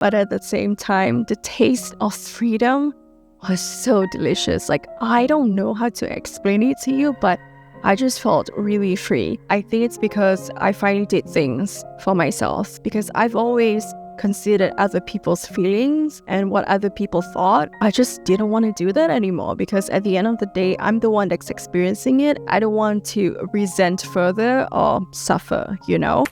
But at the same time, the taste of freedom was so delicious. Like, I don't know how to explain it to you, but I just felt really free. I think it's because I finally did things for myself, because I've always considered other people's feelings and what other people thought. I just didn't want to do that anymore, because at the end of the day, I'm the one that's experiencing it. I don't want to resent further or suffer, you know?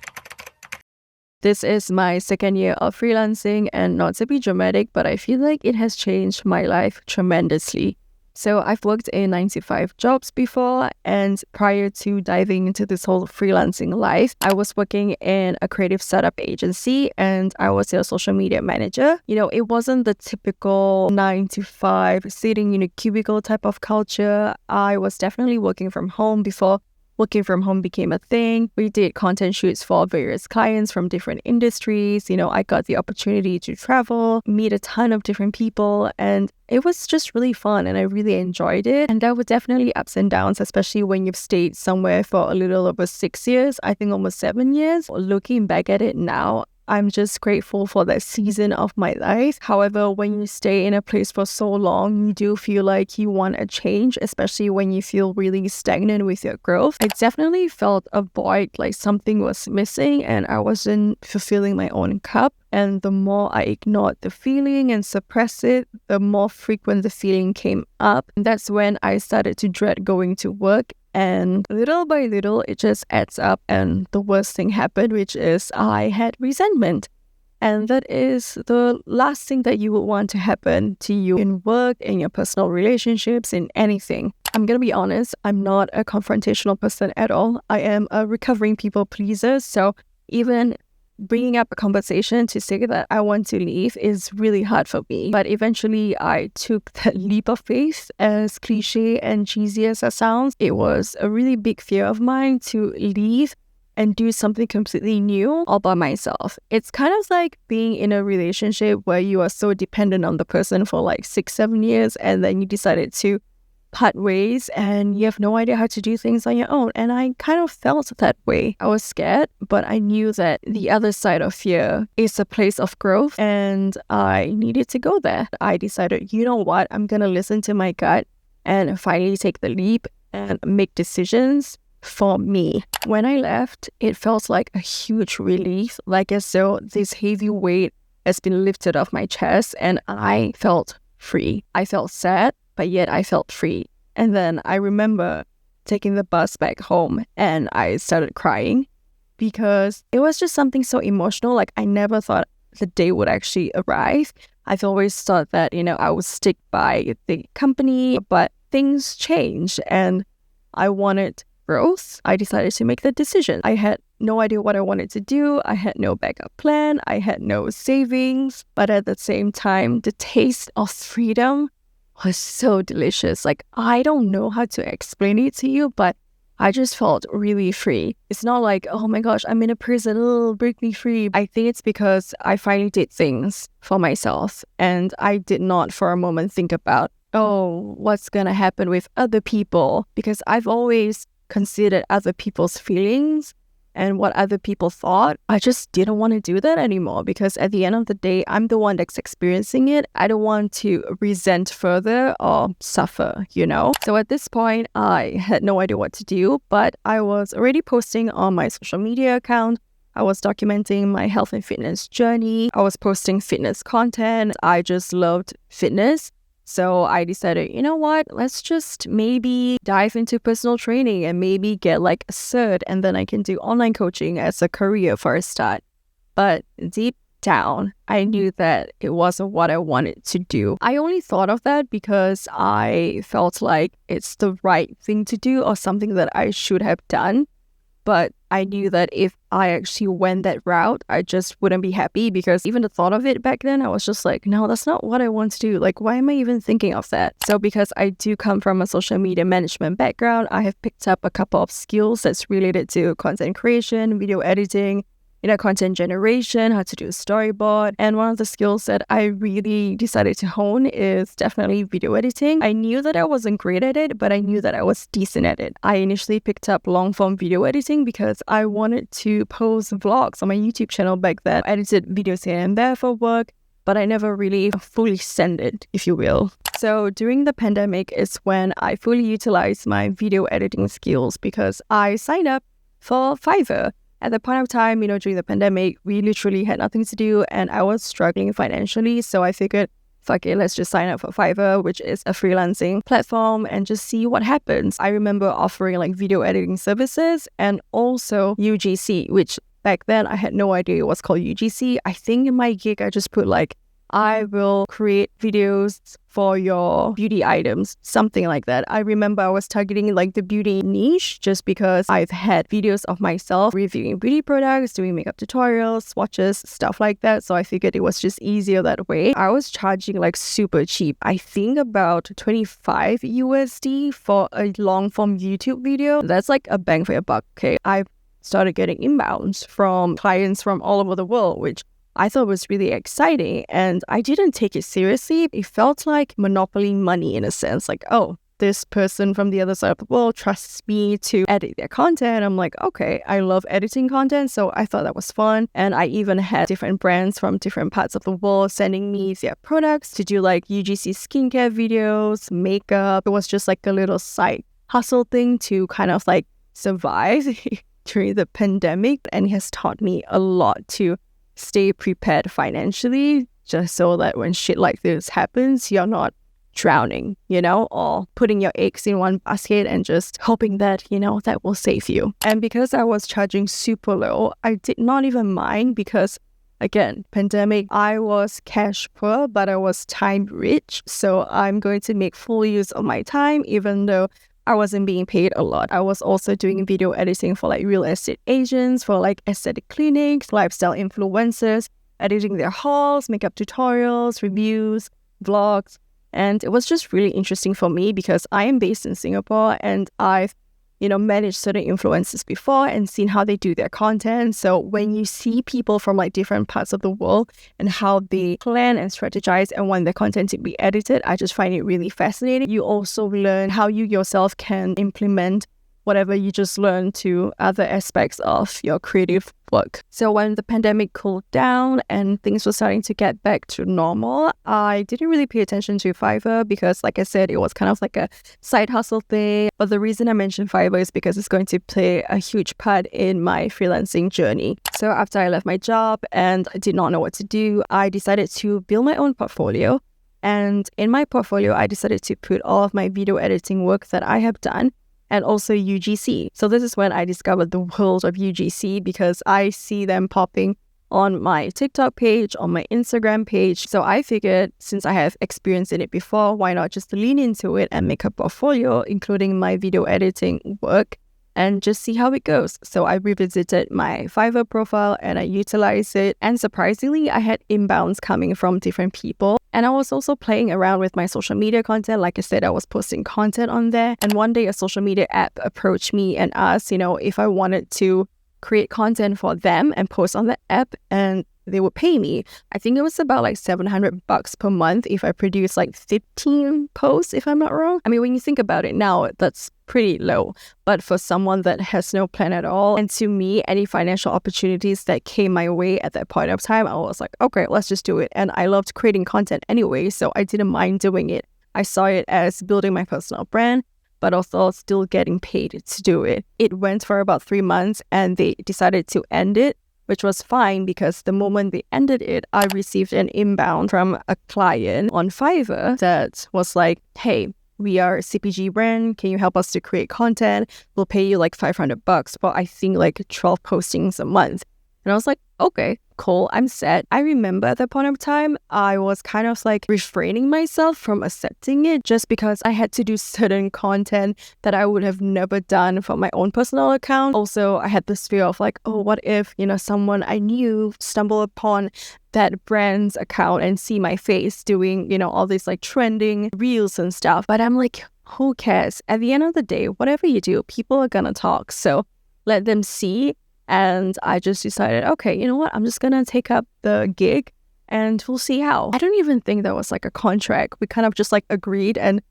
This is my second year of freelancing, and not to be dramatic, but I feel like it has changed my life tremendously. So I've worked in 9-to-5 jobs before, and prior to diving into this whole freelancing life, I was working in a creative startup agency and I was a social media manager. You know, it wasn't the typical 9-to-5 sitting in a cubicle type of culture. I was definitely working from home before working from home became a thing. We did content shoots for various clients from different industries. You know, I got the opportunity to travel, meet a ton of different people, and it was just really fun and I really enjoyed it. And there were definitely ups and downs, especially when you've stayed somewhere for a little over 6 years, I think almost 7 years. Looking back at it now, I'm just grateful for that season of my life. However, when you stay in a place for so long, you do feel like you want a change, especially when you feel really stagnant with your growth. I definitely felt a void, like something was missing and I wasn't fulfilling my own cup. And the more I ignored the feeling and suppressed it, the more frequent the feeling came up. And that's when I started to dread going to work. And little by little, it just adds up. And the worst thing happened, which is I had resentment. And that is the last thing that you would want to happen to you in work, in your personal relationships, in anything. I'm going to be honest, I'm not a confrontational person at all. I am a recovering people pleaser. So even bringing up a conversation to say that I want to leave is really hard for me. But eventually I took that leap of faith, as cliche and cheesy as that sounds. It was a really big fear of mine to leave and do something completely new all by myself. It's kind of like being in a relationship where you are so dependent on the person for like 6-7 years, and then you decided to part ways and you have no idea how to do things on your own. And I kind of felt that way. I was scared, but I knew that the other side of fear is a place of growth and I needed to go there. I decided, you know what, I'm going to listen to my gut and finally take the leap and make decisions for me. When I left, it felt like a huge relief, like as though this heavy weight has been lifted off my chest and I felt free. I felt sad, but yet I felt free. And then I remember taking the bus back home and I started crying because it was just something so emotional. Like, I never thought the day would actually arrive. I've always thought that, you know, I would stick by the company, but things changed and I wanted growth. I decided to make that decision. I had no idea what I wanted to do. I had no backup plan. I had no savings. But at the same time, the taste of freedom was so delicious. Like, I don't know how to explain it to you, but I just felt really free. It's not like, oh my gosh, I'm in a prison, oh, break me free. I think it's because I finally did things for myself and I did not for a moment think about, oh, what's gonna happen with other people? Because I've always considered other people's feelings and what other people thought. I just didn't want to do that anymore, because at the end of the day, I'm the one that's experiencing it. I don't want to resent further or suffer, you know? So at this point, I had no idea what to do, but I was already posting on my social media account. I was documenting my health and fitness journey. I was posting fitness content. I just loved fitness. So I decided, you know what, let's just maybe dive into personal training and maybe get like a cert, and then I can do online coaching as a career for a start. But deep down, I knew that it wasn't what I wanted to do. I only thought of that because I felt like it's the right thing to do or something that I should have done. But I knew that if I actually went that route, I just wouldn't be happy, because even the thought of it back then, I was just like, no, that's not what I want to do. Like, why am I even thinking of that? So because I do come from a social media management background, I have picked up a couple of skills that's related to content creation, video editing, content generation, how to do a storyboard. And one of the skills that I really decided to hone is definitely video editing. I knew that I wasn't great at it, but I knew that I was decent at it. I initially picked up long form video editing because I wanted to post vlogs on my YouTube channel back then. I edited videos here and there for work. but I never really fully sent it, if you will. So during the pandemic is when I fully utilized my video editing skills because I signed up for Fiverr. At the point of time, during the pandemic, we literally had nothing to do and I was struggling financially. So I figured, fuck it, let's just sign up for Fiverr, which is a freelancing platform, and just see what happens. I remember offering like video editing services and also UGC, which back then I had no idea it was called UGC. I think in my gig, I just put like, I will create videos for your beauty items, something like that. I remember I was targeting like the beauty niche just because I've had videos of myself reviewing beauty products, doing makeup tutorials, swatches, stuff like that. So I figured it was just easier that way. I was charging like super cheap. I think about 25 USD for a long form YouTube video. That's like a bang for your buck, okay? I started getting inbounds from clients from all over the world, which I thought was really exciting, and I didn't take it seriously. It felt like monopoly money in a sense, like, oh, this person from the other side of the world trusts me to edit their content. I'm like, okay, I love editing content, so I thought that was fun. And I even had different brands from different parts of the world sending me their products to do like UGC skincare videos, makeup. It was just like a little side hustle thing to kind of like survive during the pandemic, and it has taught me a lot to stay prepared financially, just so that when shit like this happens, you're not drowning, or putting your eggs in one basket and just hoping that, that will save you. And because I was charging super low, I did not even mind because, again, pandemic, I was cash poor, but I was time rich. So I'm going to make full use of my time, even though I wasn't being paid a lot. I was also doing video editing for like real estate agents, for like aesthetic clinics, lifestyle influencers, editing their hauls, makeup tutorials, reviews, vlogs. And it was just really interesting for me because I am based in Singapore and I've managed certain influencers before and seen how they do their content. So when you see people from like different parts of the world and how they plan and strategize and want their content to be edited, I just find it really fascinating. You also learn how you yourself can implement whatever you just learned to other aspects of your creative work. So when the pandemic cooled down and things were starting to get back to normal, I didn't really pay attention to Fiverr because, like I said, it was kind of like a side hustle thing. But the reason I mentioned Fiverr is because it's going to play a huge part in my freelancing journey. So after I left my job and I did not know what to do, I decided to build my own portfolio. And in my portfolio, I decided to put all of my video editing work that I have done and also UGC. So this is when I discovered the world of UGC because I see them popping on my TikTok page, on my Instagram page. So I figured since I have experience in it before, why not just lean into it and make a portfolio, including my video editing work, and just see how it goes. So I revisited my Fiverr profile and I utilized it. And surprisingly, I had inbounds coming from different people. And I was also playing around with my social media content. Like I said, I was posting content on there. And one day a social media app approached me and asked, if I wanted to create content for them and post on the app, and they would pay me. I think it was about like $700 per month if I produce like 15 posts, if I'm not wrong. I mean, when you think about it now, that's pretty low. But for someone that has no plan at all, and to me, any financial opportunities that came my way at that point of time, I was like, okay, let's just do it. And I loved creating content anyway, so I didn't mind doing it. I saw it as building my personal brand, but also still getting paid to do it. It went for about 3 months and they decided to end it, which was fine because the moment they ended it, I received an inbound from a client on Fiverr that was like, hey, we are a CPG brand. Can you help us to create content? We'll pay you like $500 for I think like 12 postings a month. And I was like, okay, cool, I'm set. I remember at that point of time, I was kind of like refraining myself from accepting it just because I had to do certain content that I would have never done for my own personal account. Also, I had this fear of like, oh, what if, someone I knew stumbled upon that brand's account and see my face doing, all these like trending reels and stuff. But I'm like, who cares? At the end of the day, whatever you do, people are gonna talk. So let them see. And I just decided, okay, you know what? I'm just going to take up the gig and we'll see how. I don't even think that was like a contract. We kind of just like agreed and,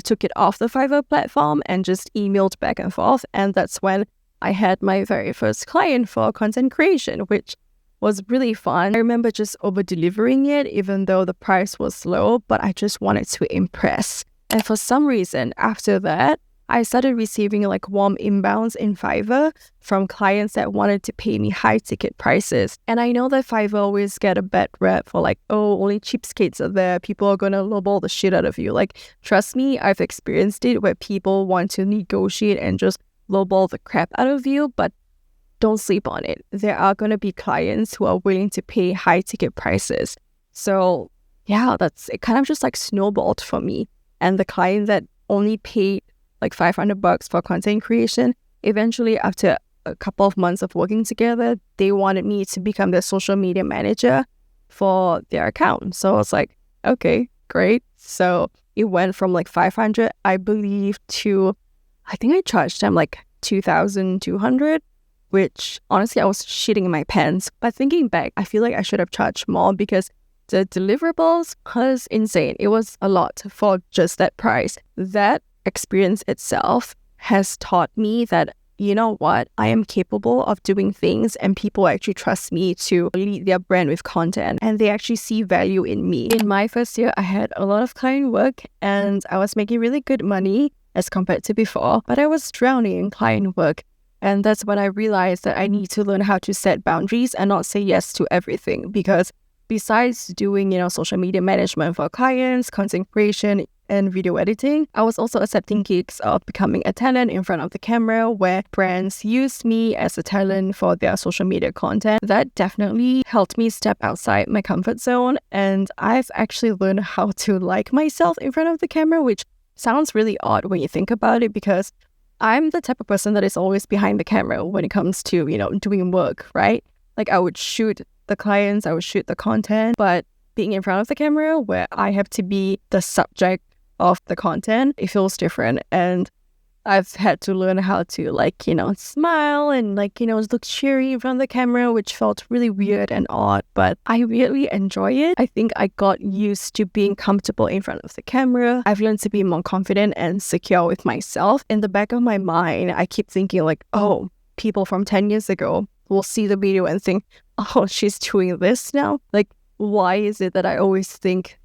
took it off the Fiverr platform and just emailed back and forth. And that's when I had my very first client for content creation, which was really fun. I remember just over-delivering it, even though the price was low, but I just wanted to impress. And for some reason, after that, I started receiving like warm inbounds in Fiverr from clients that wanted to pay me high ticket prices. And I know that Fiverr always get a bad rep for like, oh, only cheapskates are there. People are gonna lowball the shit out of you. Like, trust me, I've experienced it where people want to negotiate and just lowball the crap out of you, but don't sleep on it. There are gonna be clients who are willing to pay high ticket prices. So yeah, it kind of just like snowballed for me. And the client that only paid like $500 for content creation, eventually after a couple of months of working together, they wanted me to become their social media manager for their account. So I was like, okay, great. So it went from like 500, I believe, to, I think I charged them like 2,200, which honestly I was shitting in my pants. But thinking back, I feel like I should have charged more because the deliverables was insane. It was a lot for just that price. That experience itself has taught me that, you know what, I am capable of doing things and people actually trust me to lead their brand with content and they actually see value in me. In my first year, I had a lot of client work and I was making really good money as compared to before, but I was drowning in client work. And that's when I realized that I need to learn how to set boundaries and not say yes to everything, because besides doing, social media management for clients, content creation, and video editing, I was also accepting gigs of becoming a talent in front of the camera where brands used me as a talent for their social media content. That definitely helped me step outside my comfort zone, and I've actually learned how to like myself in front of the camera, which sounds really odd when you think about it, because I'm the type of person that is always behind the camera when it comes to, doing work, right? Like I would shoot the clients, I would shoot the content, but being in front of the camera where I have to be the subject of the content, it feels different. And I've had to learn how to smile and look cheery in front of the camera, which felt really weird and odd, but I really enjoy it. I think I got used to being comfortable in front of the camera. I've learned to be more confident and secure with myself. In the back of my mind, I keep thinking like, oh, people from 10 years ago will see the video and think, oh, she's doing this now? Like, why is it that I always think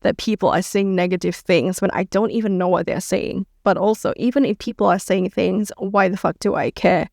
that people are saying negative things when I don't even know what they're saying? But also, even if people are saying things, why the fuck do I care?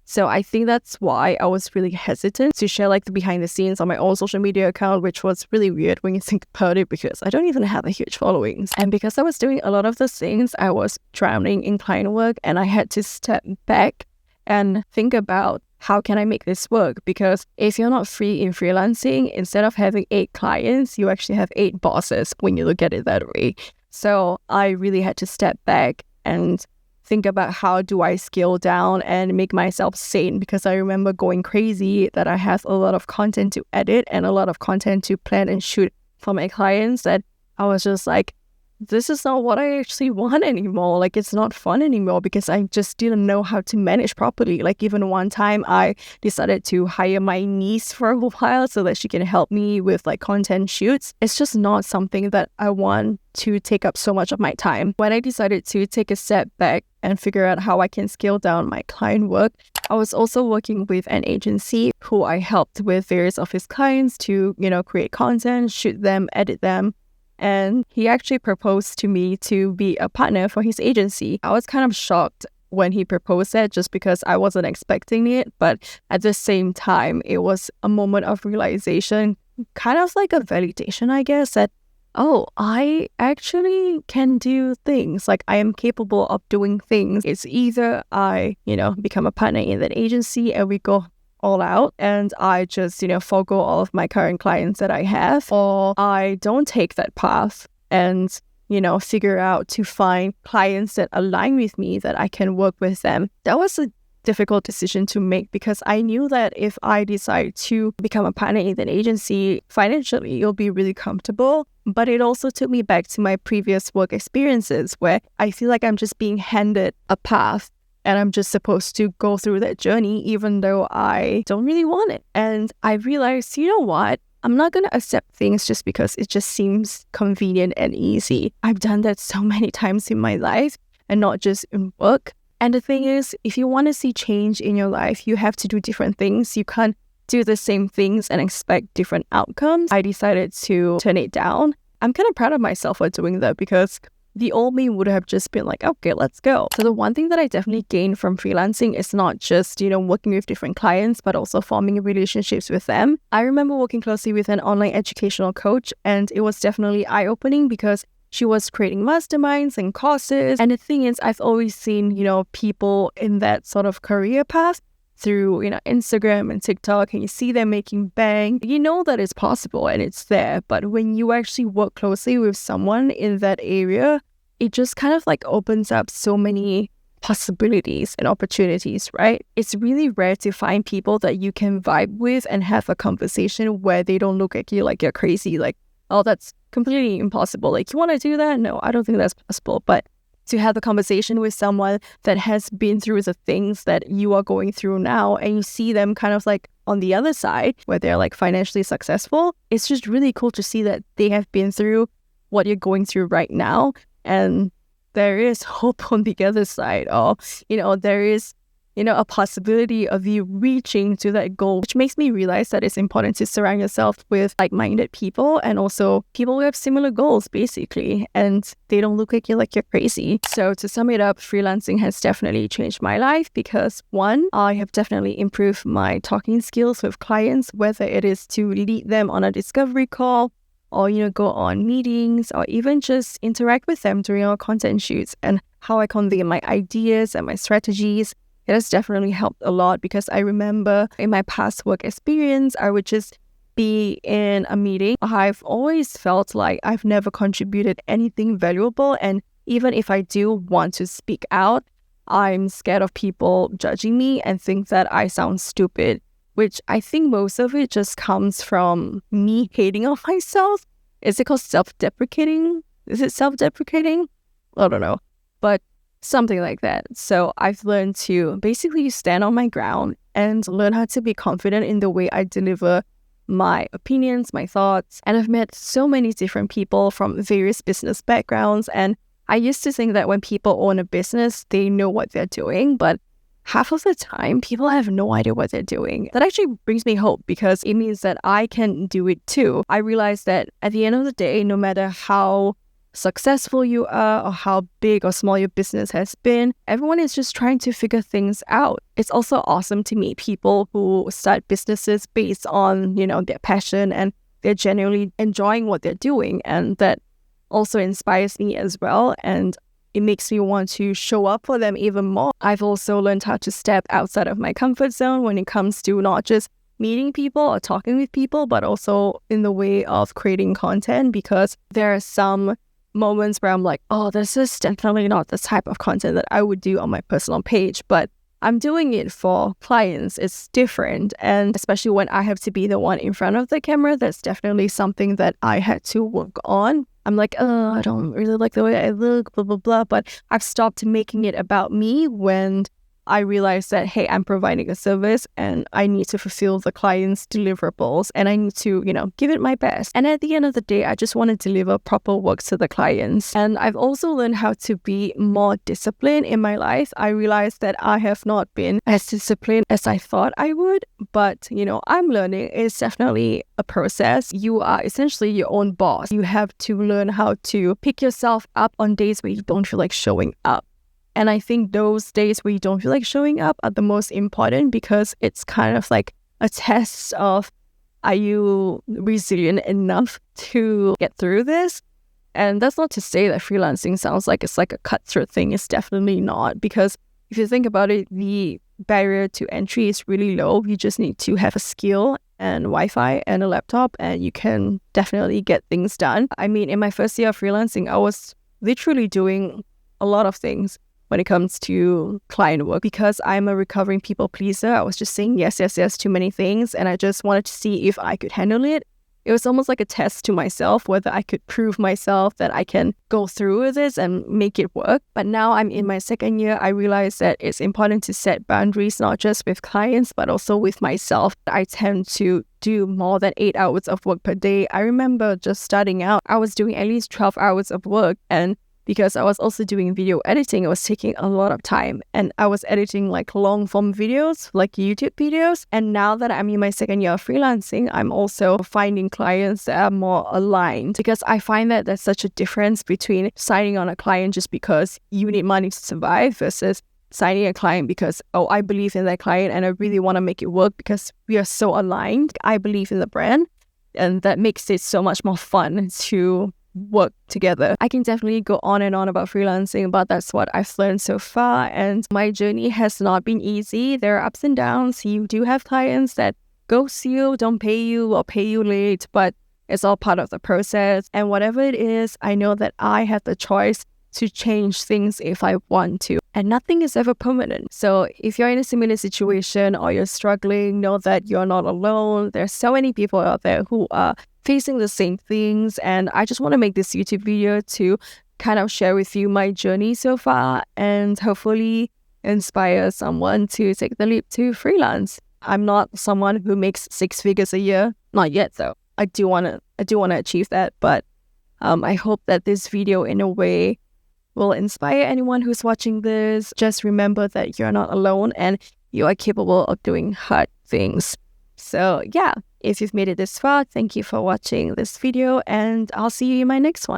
So I think that's why I was really hesitant to share like the behind the scenes on my own social media account, which was really weird when you think about it, because I don't even have a huge following. And because I was doing a lot of those things, I was drowning in client work and I had to step back and think about, how can I make this work? Because if you're not free in freelancing, instead of having 8 clients, you actually have 8 bosses when you look at it that way. So I really had to step back and think about how do I scale down and make myself sane, because I remember going crazy that I have a lot of content to edit and a lot of content to plan and shoot for my clients, that I was just like, this is not what I actually want anymore. Like, it's not fun anymore, because I just didn't know how to manage properly. Like, even one time I decided to hire my niece for a while so that she can help me with like content shoots. It's just not something that I want to take up so much of my time. When I decided to take a step back and figure out how I can scale down my client work, I was also working with an agency who I helped with various of his clients to, create content, shoot them, edit them. And he actually proposed to me to be a partner for his agency. I was kind of shocked when he proposed that, just because I wasn't expecting it. But at the same time, it was a moment of realization, kind of like a validation, I guess, that, oh, I actually can do things. Like, I am capable of doing things. It's either I, become a partner in that agency and we go all out and I just, forgo all of my current clients that I have, or I don't take that path and, figure out to find clients that align with me, that I can work with them. That was a difficult decision to make, because I knew that if I decide to become a partner in an agency, financially it'll be really comfortable. But it also took me back to my previous work experiences where I feel like I'm just being handed a path and I'm just supposed to go through that journey, even though I don't really want it. And I realized, you know what? I'm not going to accept things just because it just seems convenient and easy. I've done that so many times in my life, and not just in work. And the thing is, if you want to see change in your life, you have to do different things. You can't do the same things and expect different outcomes, I decided to turn it down. I'm kind of proud of myself for doing that because the old me would have just been like, okay, let's go. So the one thing that I definitely gained from freelancing is not just, working with different clients, but also forming relationships with them. I remember working closely with an online educational coach, and it was definitely eye-opening because she was creating masterminds and courses. And the thing is, I've always seen, people in that sort of career path through, Instagram and TikTok, and you see them making bank. You know that it's possible and it's there. But when you actually work closely with someone in that area, it just kind of like opens up so many possibilities and opportunities, right? It's really rare to find people that you can vibe with and have a conversation where they don't look at you like you're crazy, like, oh, that's completely impossible. Like, you want to do that? No, I don't think that's possible. But to have a conversation with someone that has been through the things that you are going through now, and you see them kind of like on the other side where they're like financially successful, it's just really cool to see that they have been through what you're going through right now. And there is hope on the other side, or, there is, a possibility of you reaching to that goal, which makes me realize that it's important to surround yourself with like-minded people and also people who have similar goals, basically, and they don't look at you like you're crazy. So to sum it up, freelancing has definitely changed my life because, one, I have definitely improved my talking skills with clients, whether it is to lead them on a discovery call or, go on meetings or even just interact with them during our content shoots, and how I convey my ideas and my strategies. It has definitely helped a lot because I remember in my past work experience, I would just be in a meeting. I've always felt like I've never contributed anything valuable. And even if I do want to speak out, I'm scared of people judging me and think that I sound stupid, which I think most of it just comes from me hating on myself. Is it called self-deprecating? Is it self-deprecating? I don't know. But something like that. So I've learned to basically stand on my ground and learn how to be confident in the way I deliver my opinions, my thoughts. And I've met so many different people from various business backgrounds. And I used to think that when people own a business, they know what they're doing. But half of the time, people have no idea what they're doing. That actually brings me hope because it means that I can do it too. I realize that at the end of the day, no matter how successful you are or how big or small your business has been, everyone is just trying to figure things out. It's also awesome to meet people who start businesses based on, their passion, and they're genuinely enjoying what they're doing. And that also inspires me as well. And it makes me want to show up for them even more. I've also learned how to step outside of my comfort zone when it comes to not just meeting people or talking with people, but also in the way of creating content, because there are some moments where I'm like, oh, this is definitely not the type of content that I would do on my personal page, but I'm doing it for clients. It's different. And especially when I have to be the one in front of the camera, that's definitely something that I had to work on. I'm like, oh, I don't really like the way I look, blah, blah, blah. But I've stopped making it about me when I realized that, hey, I'm providing a service and I need to fulfill the client's deliverables and I need to, give it my best. And at the end of the day, I just want to deliver proper work to the clients. And I've also learned how to be more disciplined in my life. I realized that I have not been as disciplined as I thought I would, but, I'm learning. It's definitely a process. You are essentially your own boss. You have to learn how to pick yourself up on days where you don't feel like showing up. And I think those days where you don't feel like showing up are the most important because it's kind of like a test of, are you resilient enough to get through this? And that's not to say that freelancing sounds like it's like a cutthroat thing. It's definitely not, because if you think about it, the barrier to entry is really low. You just need to have a skill and Wi-Fi and a laptop, and you can definitely get things done. I mean, in my first year of freelancing, I was literally doing a lot of things when it comes to client work. Because I'm a recovering people pleaser, I was just saying yes to many things, and I just wanted to see if I could handle it. It was almost like a test to myself, whether I could prove myself that I can go through with this and make it work. But now I'm in my second year, I realize that it's important to set boundaries, not just with clients, but also with myself. I tend to do more than 8 hours of work per day. I remember just starting out, I was doing at least 12 hours of work, and because I was also doing video editing. It was taking a lot of time, and I was editing like long form videos, like YouTube videos. And now that I'm in my second year of freelancing, I'm also finding clients that are more aligned, because I find that there's such a difference between signing on a client just because you need money to survive versus signing a client because, oh, I believe in that client and I really want to make it work because we are so aligned. I believe in the brand, and that makes it so much more fun to work together. I can definitely go on and on about freelancing, but that's what I've learned so far. And my journey has not been easy. There are ups and downs. You do have clients that ghost you, don't pay you, or pay you late, but it's all part of the process. And whatever it is, I know that I have the choice to change things if I want to. And nothing is ever permanent. So if you're in a similar situation or you're struggling, know that you're not alone. There's so many people out there who are facing the same things. And I just want to make this YouTube video to kind of share with you my journey so far and hopefully inspire someone to take the leap to freelance. I'm not someone who makes 6 figures a year. Not yet though. I do want to achieve that, but I hope that this video in a way will inspire anyone who's watching this. Just remember that you're not alone and you are capable of doing hard things. So yeah, if you've made it this far, thank you for watching this video, and I'll see you in my next one.